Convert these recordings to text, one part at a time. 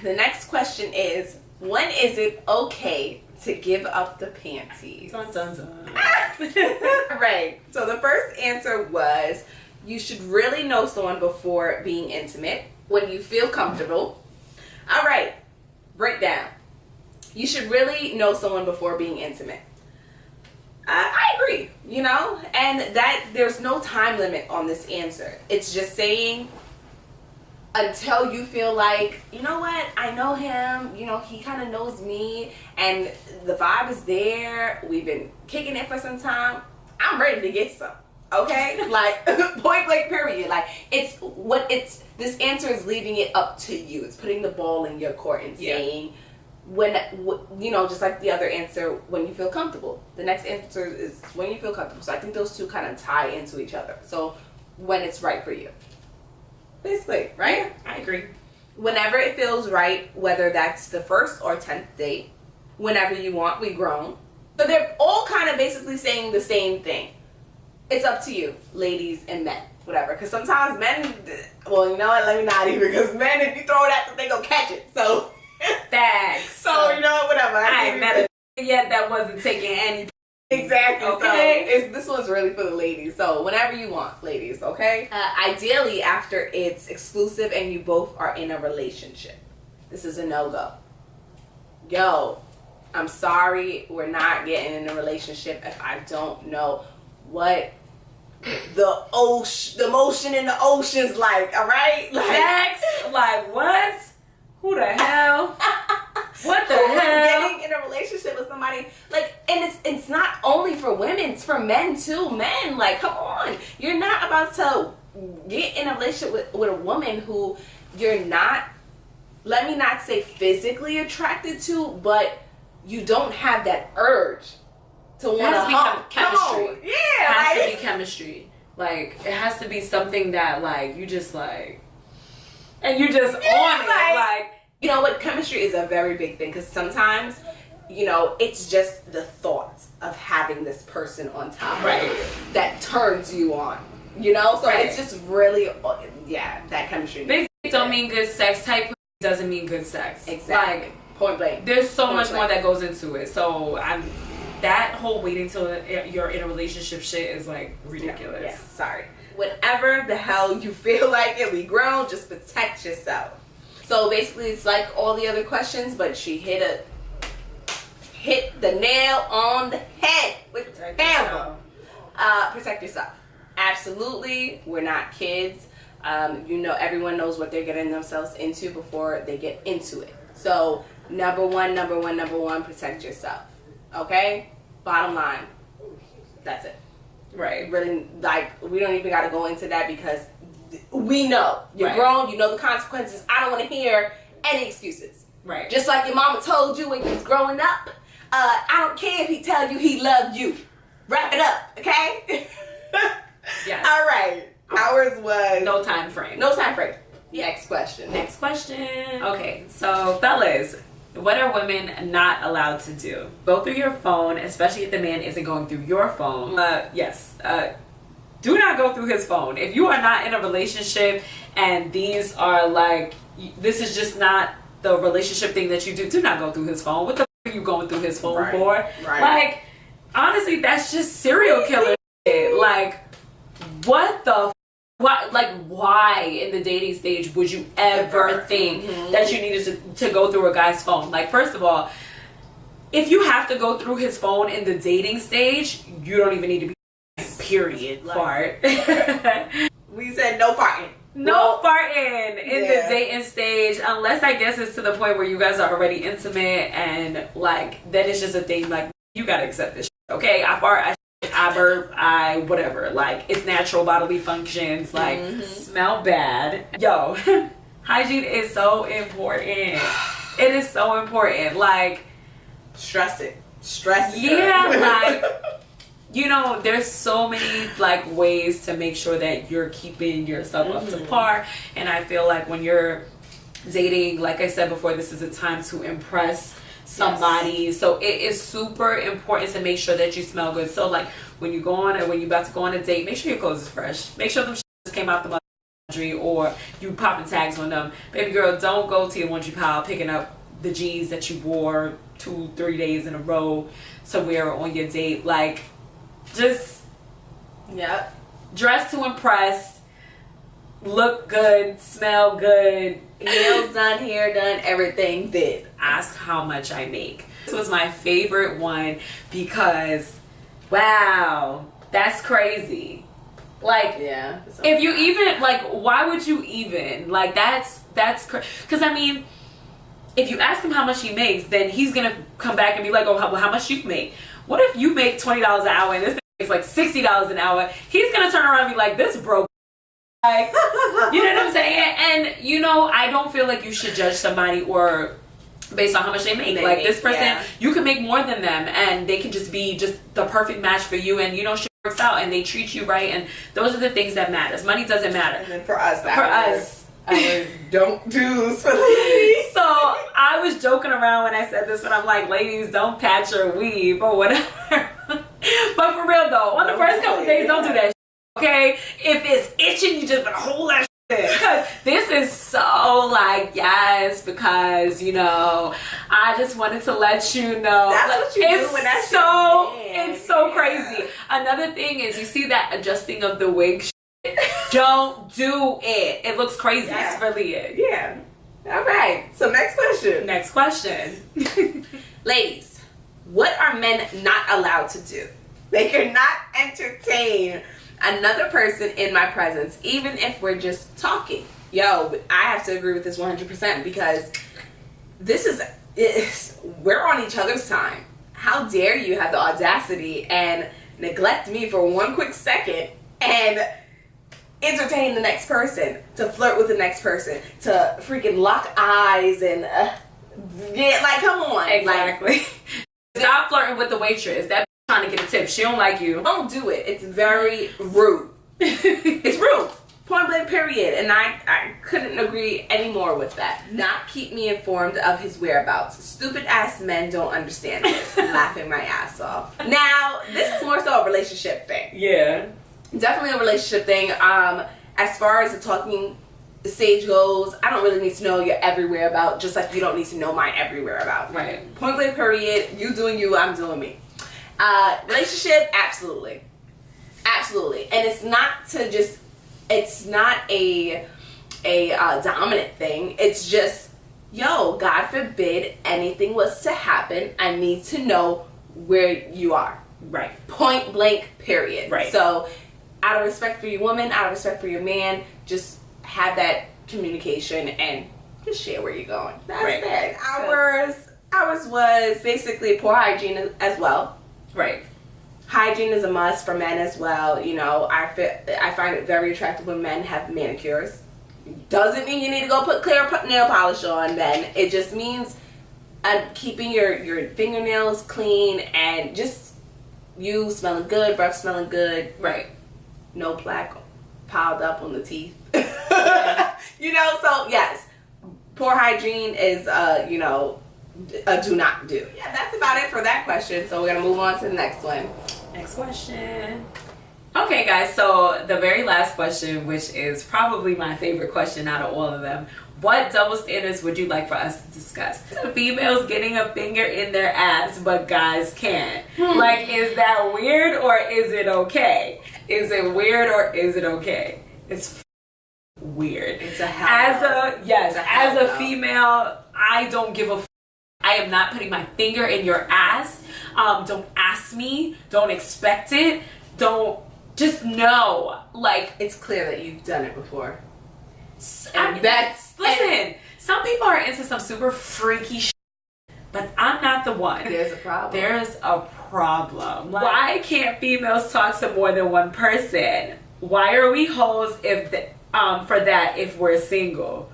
The next question is, when is it okay to give up the panties? Dun, dun, dun. Right. So the first answer was, you should really know someone before being intimate, when you feel comfortable. All right. Breakdown. You should really know someone before being intimate. I agree, you know, and that there's no time limit on this answer. It's just saying, until you feel like, you know what, I know him, you know, he kind of knows me, and the vibe is there, we've been kicking it for some time, I'm ready to get some, okay? Like, point blank period. Like, this answer is leaving it up to you. It's putting the ball in your court and saying, when, you know, just like the other answer, when you feel comfortable. The next answer is when you feel comfortable. So I think those two kind of tie into each other. So when it's right for you. Basically, right? Yeah, I agree. Whenever it feels right, whether that's the first or 10th date, whenever you want, we grown. So they're all kind of basically saying the same thing. It's up to you, ladies and men, whatever. Because sometimes men, well, you know what, let me not even, because men, if you throw it at them, they gonna catch it. So, Facts. so you know what, whatever. I ain't met a yet that wasn't taking any. Exactly. Okay. So this one's really for the ladies. So whenever you want, ladies, okay? Ideally, after it's exclusive and you both are in a relationship. This is a no-go. Yo, I'm sorry, we're not getting in a relationship if I don't know what the motion in the ocean's like, all right? Like, Facts? Like, what? Who the hell? What the hell? Getting in a relationship with somebody, like, and it's not only for women, it's for men too. Men, like, come on. You're not about to get in a relationship with a woman who you're not, let me not say physically attracted to, but you don't have that urge to want to hump. Chemistry. Yeah, It has like, to be chemistry. Like, it has to be something that, like, you just, like, and you just on it. Like, you know what? Chemistry is a very big thing, because sometimes, you know, it's just the thought of having this person on top of you that turns you on. You know? So it's just really, that chemistry. Big don't mean good sex. Type doesn't mean good sex. Exactly. Like, point blank. there's so much more that goes into it. So that whole waiting till you're in a relationship shit is like ridiculous. Yeah, sorry. Whatever the hell you feel like it, we grown, just protect yourself. So basically it's like all the other questions, but she hit the nail on the head with the hammer. Protect yourself. Absolutely. We're not kids. You know, everyone knows what they're getting themselves into before they get into it. So number one, protect yourself. Okay? Bottom line. That's it. Right. Really, like, we don't even got to go into that, because we know. You're grown, you know the consequences. I don't want to hear any excuses. Right. Just like your mama told you when you was growing up. I don't care if he tell you he loved you. Wrap it up, okay? Yes. All right. Ours was no time frame. No time frame. Next question. Next question. Okay, so fellas, what are women not allowed to do? Go through your phone, especially if the man isn't going through your phone. Do not go through his phone. If you are not in a relationship and these are like, this is just not the relationship thing that you do, do not go through his phone. What the f are you going through his phone for? Right. Like, honestly, that's just serial killer shit. Like, what the f? Why in the dating stage would you ever think that you needed to go through a guy's phone? Like, first of all, if you have to go through his phone in the dating stage, you don't even need to be period. Fart. We said no farting. No farting in the dating stage, unless I guess it's to the point where you guys are already intimate, and like then it's just a thing. Like, you gotta accept this shit, okay? I fart, I burp, I whatever. Like, it's natural bodily functions. Like, smell bad. Yo, hygiene is so important. It is so important. Like, stress it. Stress it. Yeah, like, you know, there's so many like ways to make sure that you're keeping yourself up to par. And I feel like when you're dating, like I said before, this is a time to impress somebody. Yes. So it is super important to make sure that you smell good. So like when you go on and when you're about to go on a date, make sure your clothes is fresh. Make sure them just came out the laundry or you popping tags on them. Baby girl, don't go to your laundry pile picking up the jeans that you wore 2-3 days in a row to wear on your date. Like, just dress to impress, look good, smell good, nails done, hair done, everything did. Ask how much I make. This was my favorite one because, wow, that's crazy. Like, if you even, like, why would you even? Like, that's crazy. Because, I mean, if you ask him how much he makes, then he's going to come back and be like, oh, how much you make? What if you make $20 an hour and this makes like $60 an hour? He's going to turn around and be like, this broke. Like, you know what I'm saying? And, you know, I don't feel like you should judge somebody or based on how much they make. Like, this person, you can make more than them and they can just be just the perfect match for you, and, you know, shit works out and they treat you right, and those are the things that matters. Money doesn't matter. And then for us, I don't do for the ladies. So I was joking around when I said this, but I'm like, ladies, don't patch or weave or whatever. But for real though, on the first couple of days, don't do that shit, okay? If it's itching, you just better hold that shit. Because this is so like, yes, because, you know, I just wanted to let you know. That's like, what you do when that's it's so crazy. Another thing is, you see that adjusting of the wig shit? Don't do it. It looks crazy. That's really it. Yeah. All right. So next question. Next question. Ladies, what are men not allowed to do? They cannot entertain another person in my presence, even if we're just talking. Yo, I have to agree with this 100% because we're on each other's time. How dare you have the audacity and neglect me for one quick second and entertain the next person, to flirt with the next person, to freaking lock eyes and like, come on. Exactly. Like, stop flirting with the waitress. That trying to get a tip. She don't like you. Don't do it. It's very rude. It's rude. Point blank, period. And I couldn't agree any more with that. Not keep me informed of his whereabouts. Stupid ass men don't understand this. Laughing my ass off. Now, this is more so a relationship thing. Yeah. Definitely a relationship thing. As far as the talking stage goes, I don't really need to know your everywhere about, just like you don't need to know my everywhere about. Right. Point blank, period. You doing you, I'm doing me. Relationship, absolutely. Absolutely. And it's not to just, it's not a dominant thing. It's just, yo, God forbid anything was to happen, I need to know where you are. Right. Point blank, period. Right. So, out of respect for your woman, out of respect for your man, just have that communication and just share where you're going. That's it. Ours was basically poor hygiene as well. Right. Hygiene is a must for men as well. You know, I find it very attractive when men have manicures. Doesn't mean you need to go put clear nail polish on, men. It just means keeping your fingernails clean and just you smelling good, breath smelling good. Right. No plaque piled up on the teeth. You know, so yes, poor hygiene is you know, a do not do. Yeah, that's about it for that question. So we're gonna move on to the next one. Next question. Okay, guys, so the very last question, which is probably my favorite question out of all of them. What double standards would you like for us to discuss? Females getting a finger in their ass, but guys can't. Like, is that weird or is it okay? Is it weird or is it okay? It's weird. It's a hell. As a female, I don't give a I am not putting my finger in your ass. Don't ask me. Don't expect it. Don't, just know. Like, it's clear that you've done it before. Listen, some people are into some super freaky shit, but I'm not the one. There's a problem. There's a problem. Like, why can't females talk to more than one person? Why are we hoes for that if we're single?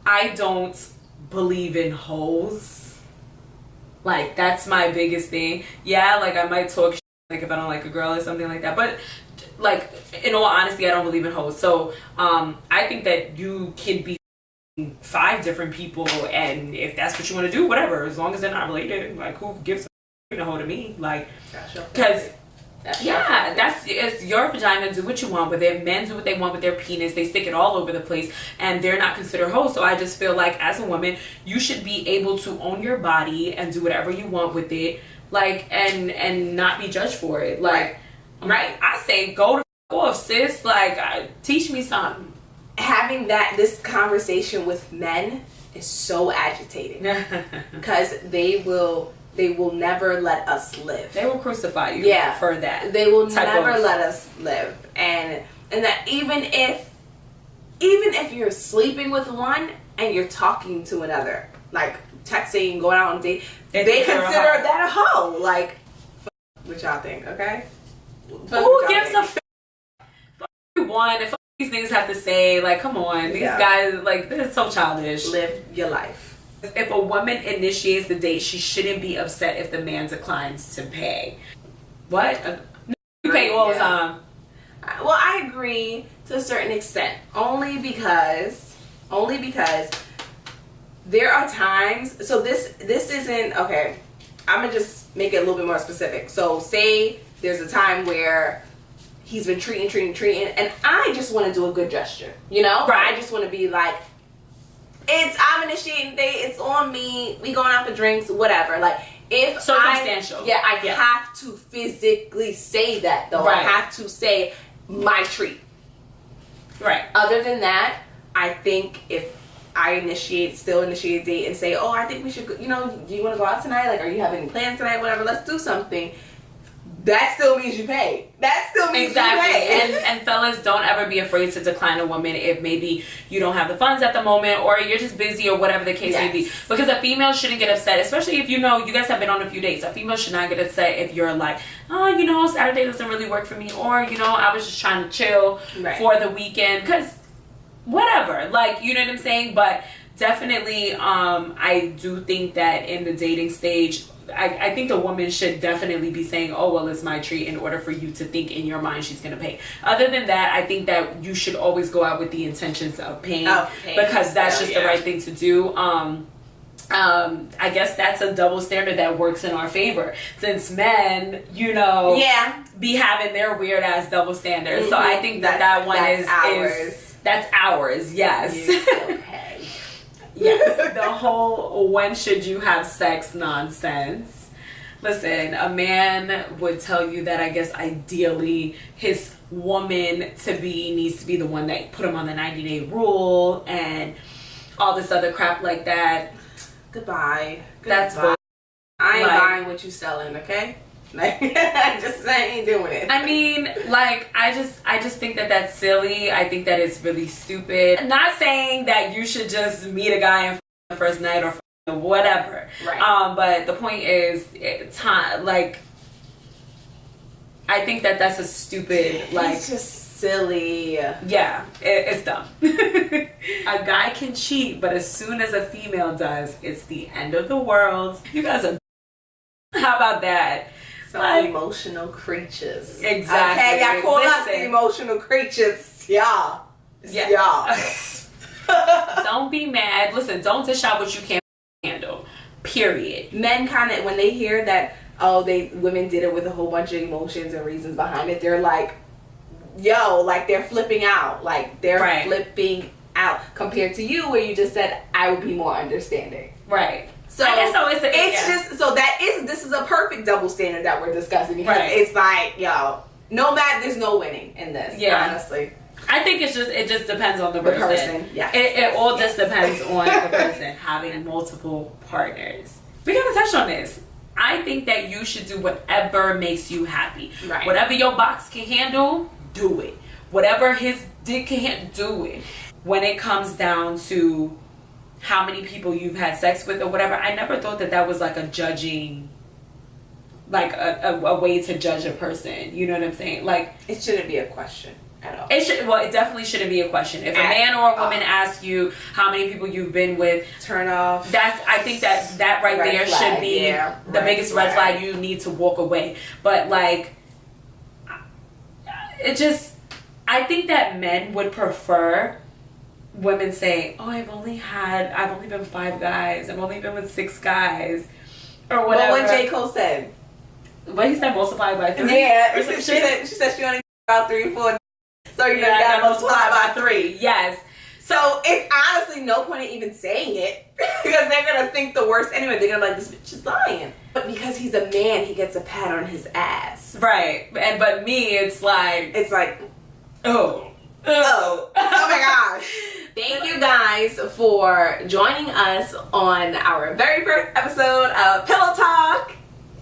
I don't believe in hoes. Like, that's my biggest thing. Yeah, like, I might talk shit, like, if I don't like a girl or something like that, but like, in all honesty, I don't believe in hoes. So I think that you can be 5 different people, and if that's what you want to do, whatever, as long as they're not related. Like, who gives a hoe to me? Like, because It's your vagina. Do what you want with it. Men do what they want with their penis. They stick it all over the place, and they're not considered hoes. So I just feel like, as a woman, you should be able to own your body and do whatever you want with it, like, and not be judged for it. Like, right? I say, go to off, sis. Like, teach me something. Having this conversation with men is so agitating because they will never let us live. They will crucify you for that. They will never let us live. And that even if you're sleeping with one and you're talking to another, like texting, going out on a date, they consider that a hoe. Like, what y'all think, okay? Who gives a one if these niggas have to say? Like, come on, these guys, like, this is so childish. Live your life. If a woman initiates the date, she shouldn't be upset if the man declines to pay. What? You pay all the time. Well, I agree to a certain extent, only because there are times. So this isn't okay. I'm gonna just make it a little bit more specific. So say there's a time where he's been treating, and I just want to do a good gesture, you know? Right. I just want to be like, I'm initiating date, it's on me, we going out for drinks, whatever. Like, if circumstantial. I have to physically say that, though. Right. I have to say my treat. Right. Other than that, I think if I still initiate a date and say, oh, I think we should go, do you want to go out tonight? Like, are you having any plans tonight? Whatever, let's do something. That still means you pay. That still means you pay. And fellas, don't ever be afraid to decline a woman if maybe you don't have the funds at the moment, or you're just busy, or whatever the case may be. Because a female shouldn't get upset, especially if you guys have been on a few dates. A female should not get upset if you're like, oh, Saturday doesn't really work for me, or I was just trying to chill for the weekend, because whatever, like, you know what I'm saying. But definitely, I do think that in the dating stage, I think the woman should definitely be saying, oh, well, it's my treat, in order for you to think in your mind she's going to pay. Other than that, I think that you should always go out with the intentions of paying, because that's just the right thing to do. I guess that's a double standard that works in our favor, since men, be having their weird ass double standards. Mm-hmm. So I think that one is ours. That's ours, yes. Okay. Yes, the whole when should you have sex nonsense. Listen, a man would tell you that, I guess, ideally his woman needs to be the one that put him on the 90-day rule and all this other crap like that. Goodbye. That's bull. I ain't buying what you selling, okay? Like, I ain't doing it. I mean, like, I just think that that's silly. I think that it's really stupid. I'm not saying that you should just meet a guy on the first night or whatever. Right. But the point is, time. Like, I think that that's a stupid. Like, it's just silly. Yeah, it's dumb. A guy can cheat, but as soon as a female does, it's the end of the world. You guys are. How about that? Some emotional creatures. Exactly. Okay, y'all call us the emotional creatures. Y'all. Yeah. Y'all. Don't be mad. Listen, don't dish out what you can't handle. Period. Men kind of, when they hear that, women did it with a whole bunch of emotions and reasons behind it, they're like, they're flipping out. Like, they're flipping out compared to you, where you just said, I would be more understanding. Right. So this is a perfect double standard that we're discussing, because it's like, no matter, there's no winning in this. Yeah, honestly, I think it just depends on the person. Yeah, it all just depends on the person having multiple partners. We gotta touch on this. I think that you should do whatever makes you happy. Right. Whatever your box can handle, do it. Whatever his dick can handle, do it. When it comes down to how many people you've had sex with or whatever, I never thought that was like a judging, like a way to judge a person. You know what I'm saying? Like, it shouldn't be a question at all. It definitely shouldn't be a question. If a man or a woman asks you how many people you've been with, turn off. I think that right there should be the biggest red flag. You need to walk away. But like, I think that men would prefer women say, oh, I've only been 5 guys, I've only been with 6 guys, or whatever. Well, what J. Cole said, But he said multiply by 3. Yeah, or some she shit. said she only about 3 4. So you know, Yeah, you I gotta multiply by 3. 3. Yes. So it's honestly no point in even saying it because they're gonna think the worst anyway. They're gonna be like, this bitch is lying. But because he's a man, he gets a pat on his ass. Right. But me, it's like, oh my gosh. Thank you guys for joining us on our very first episode of Pillow Talk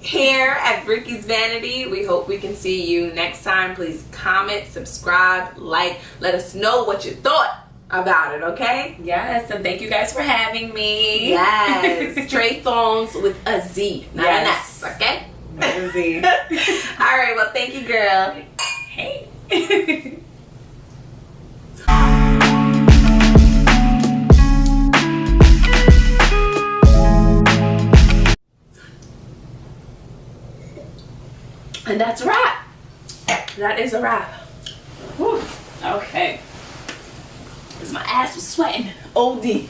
here at Ricky's Vanity. We hope we can see you next time. Please comment, subscribe, like, let us know what you thought about it, okay? Yes, and thank you guys for having me. Yes. Trey Thongs with a Z, not an S, okay? A Z. All right, well, thank you, girl. Hey. And that's a wrap. That is a wrap. Whew. Okay. Because my ass was sweating. OD.